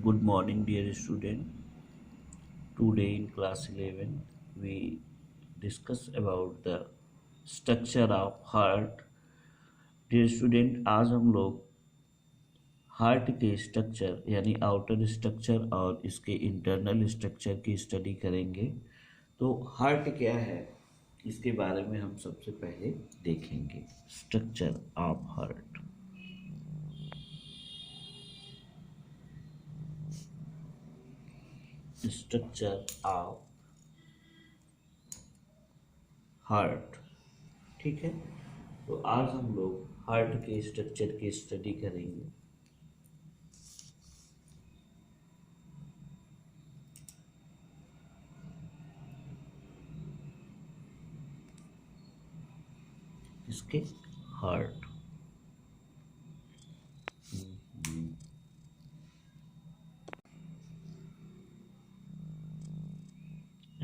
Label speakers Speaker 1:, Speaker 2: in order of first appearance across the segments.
Speaker 1: Good morning, dear student. Today in class 11, we discuss about the structure of heart. Dear student, आज हम लोग heart के structure यानी outer structure और इसके इंटरनल स्ट्रक्चर की स्टडी करेंगे। तो हार्ट क्या है इसके बारे में हम सबसे पहले देखेंगे। Structure of heart. Structure of heart, ठीक है। तो आज हम लोग हार्ट के स्ट्रक्चर की स्टडी करेंगे। इसके heart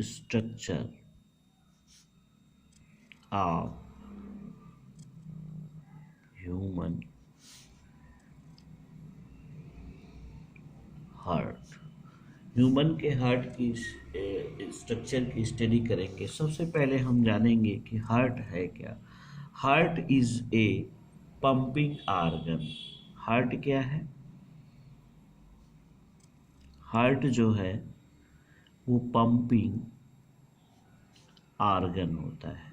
Speaker 1: structure of human heart. Human के हार्ट की स्ट्रक्चर की स्टडी करेंगे। सबसे पहले हम जानेंगे कि हार्ट है क्या। Heart is a pumping organ. Heart क्या है? हार्ट जो है वो पंपिंग आर्गन होता है,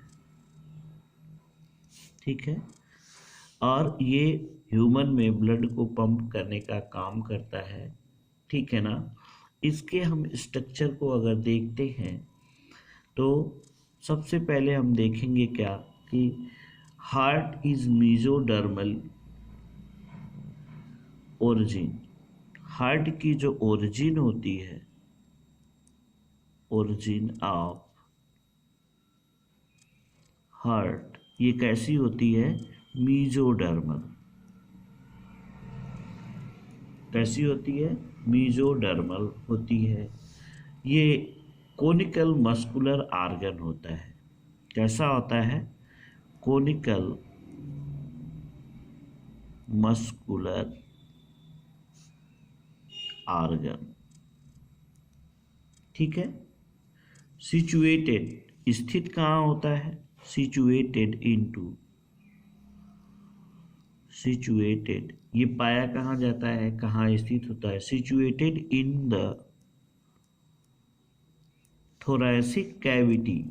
Speaker 1: ठीक है। और ये ह्यूमन में ब्लड को पंप करने का काम करता है, ठीक है ना। इसके हम स्ट्रक्चर को अगर देखते हैं तो सबसे पहले हम देखेंगे क्या कि heart is mesodermal origin. Heart की जो ओरिजिन होती है, ओरिजिन ऑफ हार्ट, ये कैसी होती है? मेसोडर्मल। कैसी होती है? मेसोडर्मल होती है। ये कोनिकल मस्कुलर आर्गन होता है। कैसा होता है? कोनिकल मस्कुलर आर्गन, ठीक है। सिचुएटेड, स्थित कहाँ होता है? सिचुएटेड इनटू, सिचुएटेड, ये पाया कहाँ जाता है, कहाँ स्थित होता है? Situated in the thoracic cavity.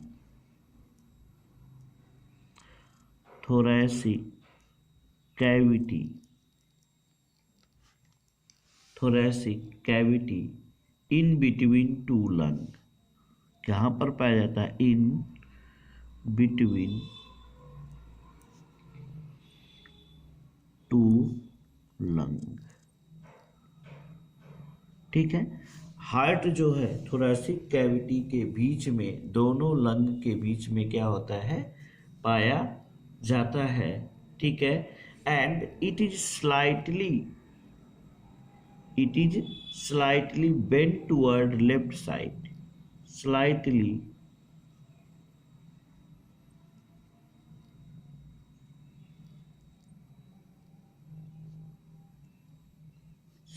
Speaker 1: Thoracic cavity, thoracic cavity in between two lung. कहाँ पर पाया जाता है? इन बिटवीन टू लंग, ठीक है। हार्ट जो है थोरैसिक कैविटी के बीच में, दोनों लंग के बीच में क्या होता है? पाया जाता है, ठीक है। And it is slightly bent toward left side. Slightly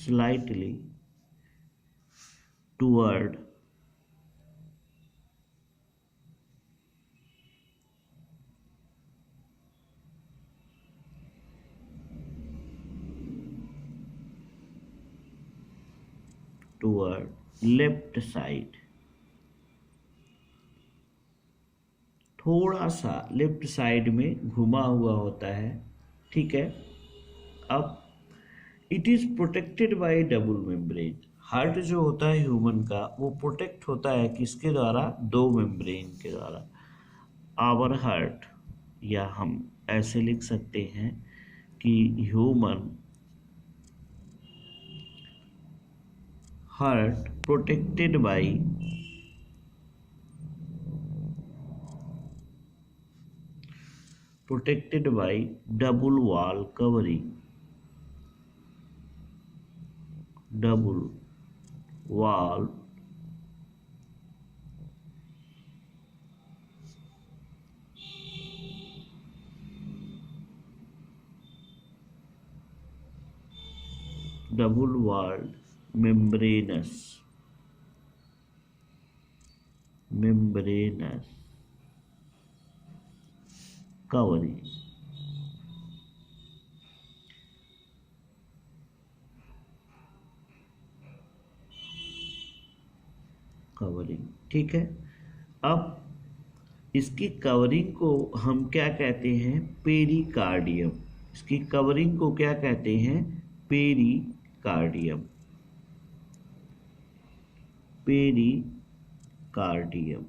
Speaker 1: slightly toward left side, थोड़ा सा लेफ्ट साइड में घुमा हुआ होता है, ठीक है। अब it is protected by double membrane. Heart जो होता है ह्यूमन का, वो प्रोटेक्ट होता है किसके द्वारा? दो मेम्ब्रेन के द्वारा। आवर हार्ट, या हम ऐसे लिख सकते हैं कि human heart protected by double wall covering, double wall membranous covering, ठीक है। अब इसकी कवरिंग को हम क्या कहते हैं? पेरिकार्डियम। इसकी कवरिंग को क्या कहते हैं? पेरिकार्डियम। पेरिकार्डियम।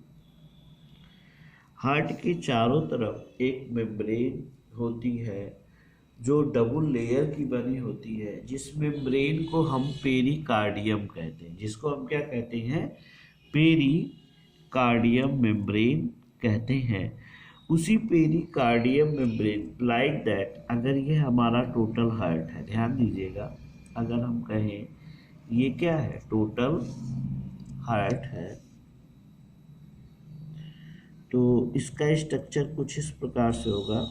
Speaker 1: हार्ट के चारों तरफ एक मेम्ब्रेन होती है जो डबल लेयर की बनी होती है, जिस मेम्ब्रेन को हम पेरिकार्डियम कहते हैं, जिसको हम क्या कहते हैं? पेरिकार्डियम मेम्ब्रेन कहते हैं। उसी पेरिकार्डियम मेम्ब्रेन लाइक दैट, अगर ये हमारा टोटल हार्ट है, ध्यान दीजिएगा, अगर हम कहें ये क्या है? टोटल हार्ट है, तो इसका स्ट्रक्चर कुछ इस प्रकार से होगा।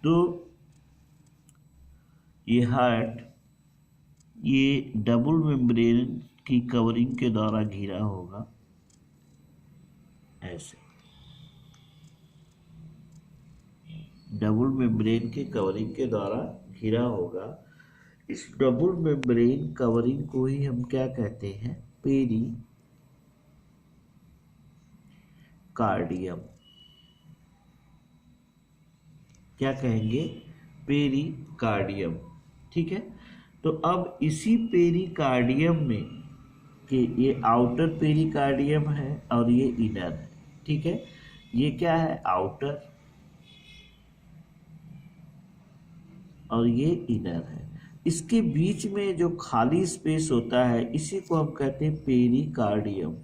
Speaker 1: तो ये हार्ट ये डबल मेम्ब्रेन की कवरिंग के द्वारा घिरा होगा, ऐसे डबल मेम्ब्रेन के कवरिंग के द्वारा घिरा होगा। इस डबल मेम्ब्रेन कवरिंग को ही हम क्या कहते हैं? पेरिकार्डियम। क्या कहेंगे? पेरिकार्डियम, ठीक है। तो अब इसी पेरिकार्डियम में कि ये आउटर पेरिकार्डियम है और ये इनर है, ठीक है। ये क्या है? आउटर, और ये इनर है। इसके बीच में जो खाली स्पेस होता है, इसी को हम कहते हैं पेरिकार्डियम।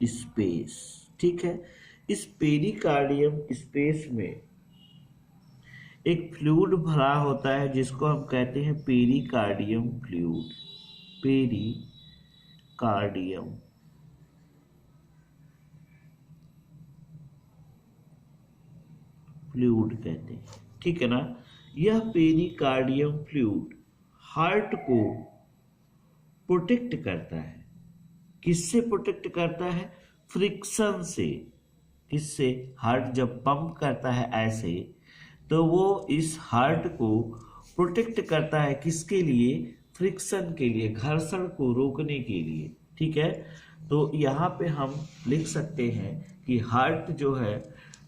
Speaker 1: स्पेस, ठीक है। इस पेरिकार्डियम स्पेस में एक फ्लूइड भरा होता है जिसको हम कहते हैं पेरिकार्डियम फ्लूइड। पेरिकार्डियम फ्लूइड कहते हैं, ठीक है ना। यह पेरिकार्डियम फ्लूइड हार्ट को प्रोटेक्ट करता है। किससे प्रोटेक्ट करता है? फ्रिक्शन से। किससे? हार्ट जब पंप करता है ऐसे, तो वो इस हार्ट को प्रोटेक्ट करता है। किसके लिए? फ्रिक्शन के लिए, घर्षण को रोकने के लिए, ठीक है। तो यहाँ पे हम लिख सकते हैं कि हार्ट जो है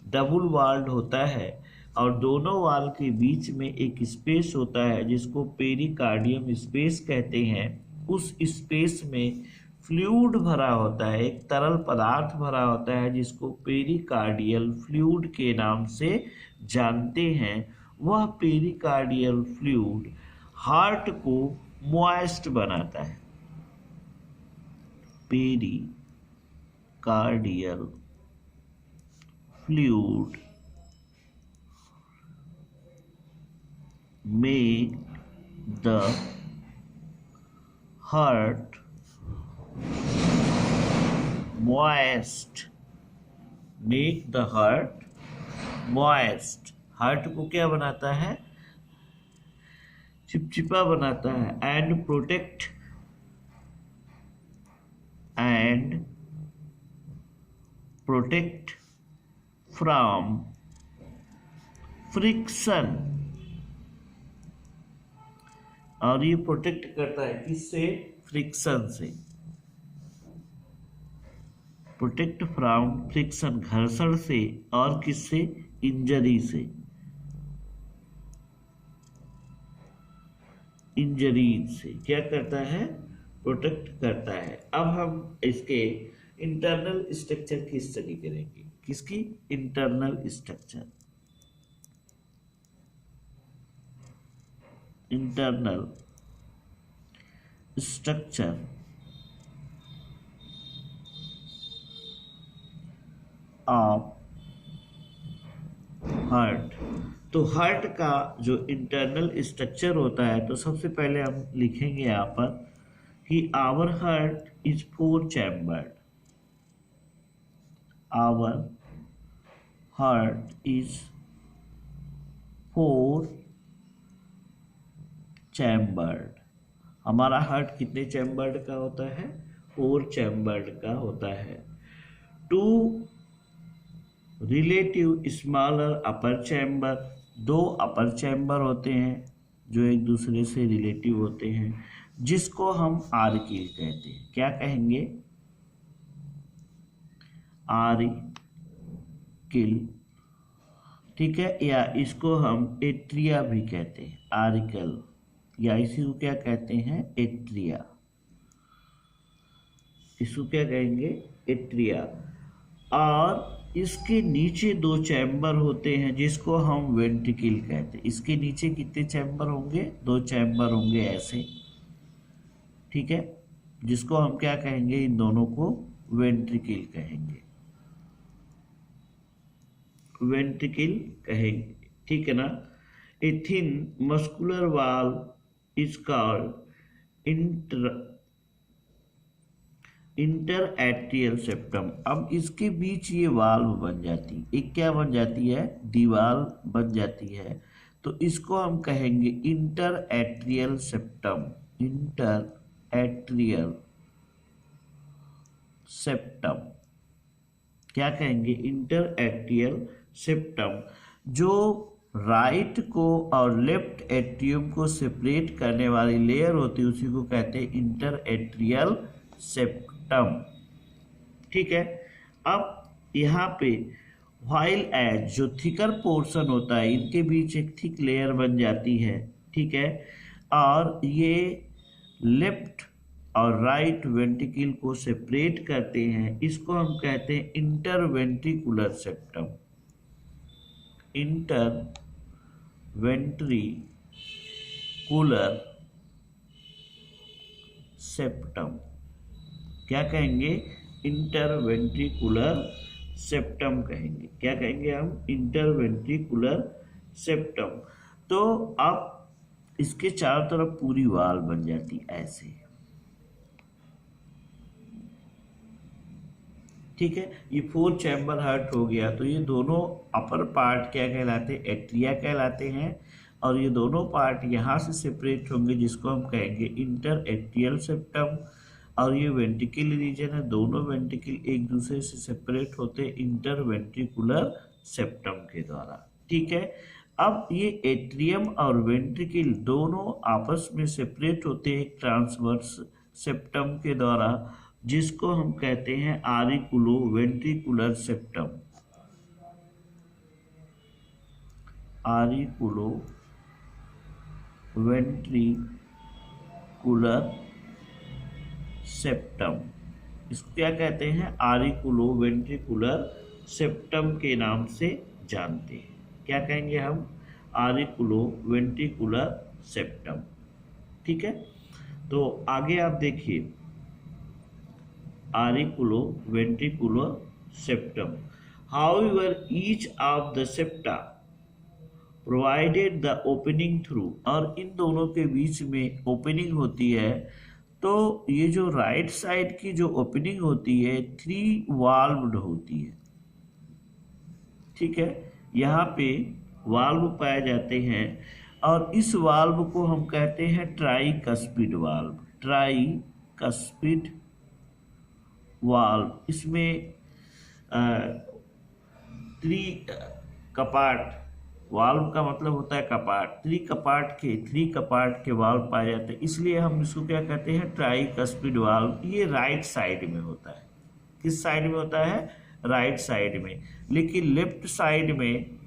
Speaker 1: डबल वॉल्ड होता है और दोनों वाल के बीच में एक स्पेस होता है जिसको पेरिकार्डियम स्पेस कहते हैं। उस स्पेस में फ्लूइड भरा होता है, एक तरल पदार्थ भरा होता है जिसको पेरिकार्डियल फ्लूइड के नाम से जानते हैं। वह पेरिकार्डियल फ्लूइड हार्ट को मॉइस्ट बनाता है। Pericardial fluid make the heart moist। make the heart moist। Heart को क्या बनाता है? चिपचिपा बनाता है। and protect from friction। और ये प्रोटेक्ट करता है किससे? फ्रिक्शन से। प्रोटेक्ट फ्रॉम फ्रिक्शन, घर्षण से, और किससे? इंजरी से। इंजरी से क्या करता है? प्रोटेक्ट करता है। अब हम इसके इंटरनल स्ट्रक्चर की स्टडी करेंगे। किसकी? Internal structure. internal structure of heart। तो हार्ट का जो इंटरनल स्ट्रक्चर होता है, तो सबसे पहले हम लिखेंगे यहाँ पर कि our heart is 4 chambered. Our heart is 4 chambered. हमारा हार्ट कितने चैम्बर्ड का होता है? 4 चैम्बर्ड का होता है। 2 relative smaller upper chamber, 2 upper chamber होते हैं जो एक दूसरे से रिलेटिव होते हैं, जिसको हम आर्किल कहते हैं। क्या कहेंगे? आर्किल, ठीक है। या इसको हम एट्रिया भी कहते हैं, आर्किल, या इसी को क्या कहते हैं? एट्रिया। इसको क्या कहेंगे? एट्रिया। और इसके नीचे 2 चैम्बर होते हैं जिसको हम वेंट्रिकल कहते हैं। इसके नीचे कितने चैम्बर होंगे? 2 चैम्बर होंगे ऐसे, ठीक है, जिसको हम क्या कहेंगे? इन दोनों को वेंट्रिकल कहेंगे, वेंट्रिकल कहेंगे, ठीक है ना। A thin muscular wall is called inter atrial septum. अब इसके बीच ये वाल्व बन जाती है, एक क्या बन जाती है? दीवार बन जाती है। तो इसको हम कहेंगे inter atrial septum. Inter atrial septum क्या कहेंगे? Inter atrial septum. जो राइट को और लेफ्ट एट्रियम को सेपरेट करने वाली लेयर होती है उसी को कहते हैं इंटर एट्रियल सेप्टम, ठीक है। अब यहाँ पे व्हाइल एज जो थिकर पोर्शन होता है, इनके बीच एक थिक लेयर बन जाती है, ठीक है। और ये लेफ्ट और राइट वेंट्रिकल को सेपरेट करते हैं। इसको हम कहते हैं inter ventricular septum. Inter ventricular septum क्या कहेंगे? इंटरवेंट्रिकुलर सेप्टम कहेंगे। क्या कहेंगे हम? Interventricular septum. तो अब इसके चारों तरफ पूरी वाल बन जाती ऐसे, ठीक है। ये 4 चैम्बर हार्ट हो गया। तो ये दोनों अपर पार्ट क्या कहलाते हैं? एट्रिया कहलाते हैं। और ये दोनों पार्ट यहाँ से सेपरेट होंगे जिसको हम कहेंगे इंटर एट्रियल सेप्टम। और ये वेंट्रिकल रीजन है, दोनों वेंट्रिकल एक दूसरे से सेपरेट होते हैं इंटर वेंट्रिकुलर सेप्टम के द्वारा, ठीक है। अब ये एट्रियम और वेंट्रिकल दोनों आपस में सेपरेट होते हैं ट्रांसवर्स सेप्टम के द्वारा, जिसको हम कहते हैं आरिकुलो वेंट्रिकुलर सेप्टम। आरिकुलो वेंट्रिकुलर सेप्टम, इसको क्या कहते हैं? आरिकुलो वेंट्रिकुलर सेप्टम के नाम से जानते हैं। क्या कहेंगे हम? आरिकुलो वेंट्रिकुलर सेप्टम, ठीक है। तो आगे आप देखिए, auriculo ventricular septum. However each of the septa provided the opening through, और इन दोनों के बीच में ओपनिंग होती है। तो ये जो राइट साइड की जो ओपनिंग होती है 3 वाल्व्ड होती है, ठीक है। यहाँ पे वाल्व पाए जाते हैं और इस वाल्व को हम कहते हैं ट्राइकस्पिड वाल्व। ट्राइकस्पिड वाल्व, इसमें 3 कपाट, वाल्व का मतलब होता है कपाट, 3 कपाट के वाल्व पाए जाते हैं, इसलिए हम इसको क्या कहते हैं? Tricuspid valve. ये राइट साइड में होता है। किस साइड में होता है? राइट साइड में। लेकिन लेफ्ट साइड में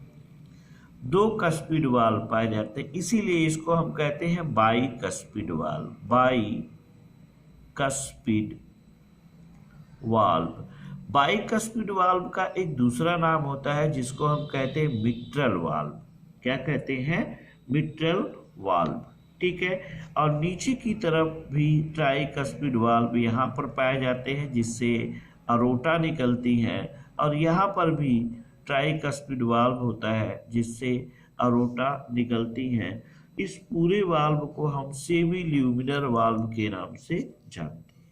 Speaker 1: 2 कस्पिड वाल्व पाए जाते हैं, इसीलिए इसको हम कहते हैं bicuspid valve. Bicuspid valve. Bicuspid valve का एक दूसरा नाम होता है जिसको हम कहते हैं मिट्रल वाल्व। क्या कहते हैं? मिट्रल वाल्व, ठीक है। और नीचे की तरफ भी ट्राइकस्पिड वाल्व यहाँ पर पाए जाते हैं जिससे अरोटा निकलती हैं, और यहाँ पर भी ट्राइकस्पिड वाल्व होता है जिससे अरोटा निकलती हैं। इस पूरे वाल्व को हम सेमी ल्यूमिनर वाल्व के नाम से जानते हैं।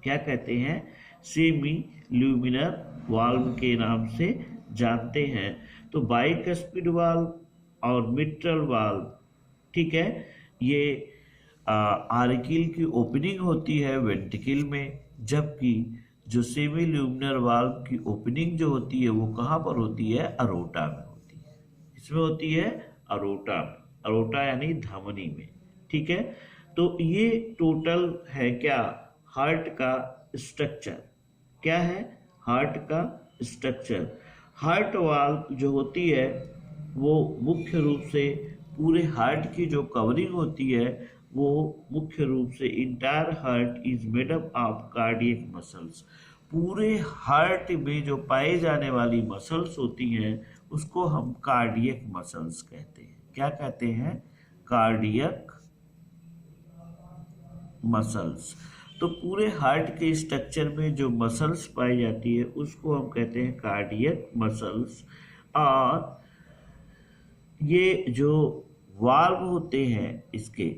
Speaker 1: क्या कहते हैं? सेमी ल्यूमिनर वाल्व के नाम से जानते हैं। तो बाइकस्पिड वाल्व और मिट्रल वाल्व, ठीक है, ये आर्किल की ओपनिंग होती है वेंट्रिकल में, जबकि जो सेमी ल्यूमिनर वाल्व की ओपनिंग जो होती है वो कहाँ पर होती है? अरोटा में होती है। इसमें होती है अरोटा में, अरोटा यानी धमनी में, ठीक है। तो ये टोटल है क्या? हार्ट का स्ट्रक्चर। क्या है? हार्ट का स्ट्रक्चर। हार्ट वाल्व जो होती है वो मुख्य रूप से पूरे हार्ट की जो कवरिंग होती है वो मुख्य रूप से entire heart is made up of cardiac muscles. पूरे हार्ट में जो पाए जाने वाली मसल्स होती हैं उसको हम कार्डियक मसल्स कहते हैं। क्या कहते हैं? Cardiac muscles. तो पूरे हार्ट के स्ट्रक्चर में जो मसल्स पाई जाती है उसको हम कहते हैं कार्डियक मसल्स। और ये जो वाल्व होते हैं इसके,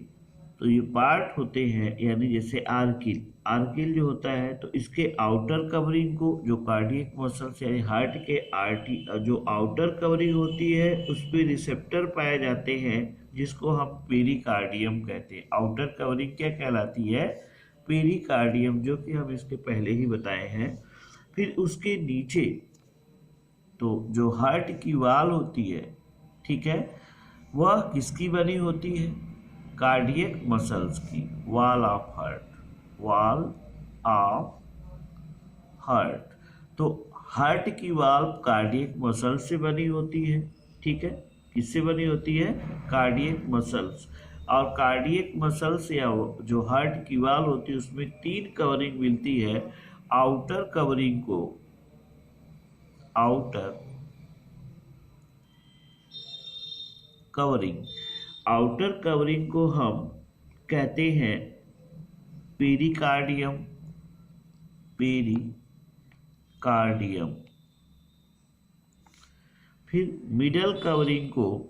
Speaker 1: तो ये पार्ट होते हैं, यानी जैसे आर्किल, आर्किल जो होता है तो इसके आउटर कवरिंग को जो कार्डियक मसल्स यानी हार्ट के जो आउटर कवरिंग होती है उस पे रिसेप्टर पाए जाते हैं जिसको हम पेरिकार्डियम कहते हैं। आउटर कवरिंग क्या कहलाती है? पेरिकार्डियम, जो कि हम इसके पहले ही बताए हैं। फिर उसके नीचे तो जो हार्ट की वाल होती है, ठीक है, वह किसकी बनी होती है? कार्डियक मसल्स की। Wall of heart, wall of heart. तो हार्ट की वाल्व कार्डियक मसल से बनी होती है, ठीक है। किससे बनी होती है? Cardiac muscles. और कार्डियक मसल्स या जो हार्ट की वाल्व होती है उसमें 3 कवरिंग मिलती है। आउटर कवरिंग को, आउटर कवरिंग को हम कहते हैं पेरिकार्डियम, पेरिकार्डियम। फिर मिडल कवरिंग को,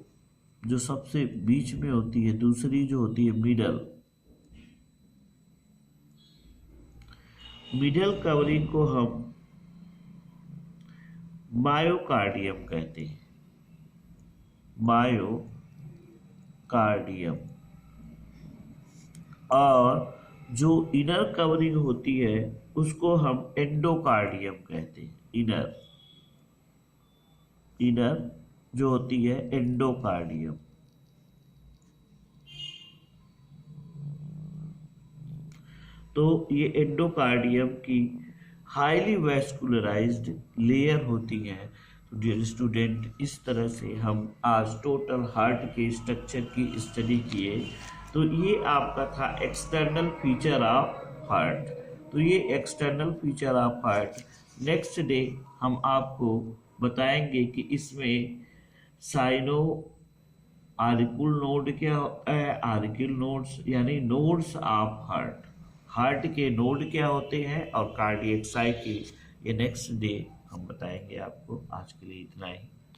Speaker 1: जो सबसे बीच में होती है, दूसरी जो होती है मिडल कवरिंग को हम मायोकार्डियम कहते हैं। मायोकार्डियम। और जो इनर कवरिंग होती है उसको हम एंडोकार्डियम कहते हैं। इनर जो होती है एंडोकार्डियम। तो ये एंडोकार्डियम की हाईली वैस्कुलराइज्ड लेयर होती है। तो डियर स्टूडेंट, इस तरह से हम आज टोटल हार्ट के स्ट्रक्चर की स्टडी किए। तो ये आपका था एक्सटर्नल फीचर ऑफ हार्ट। तो ये external feature of heart next day हम आपको बताएंगे कि इसमें साइनो आर्कुल नोड क्या है, आर्कुल नोड्स यानी नोड्स ऑफ हार्ट, हार्ट के नोड क्या होते हैं, और कार्डियक साइकिल, ये नेक्स्ट डे हम बताएंगे आपको। आज के लिए इतना ही।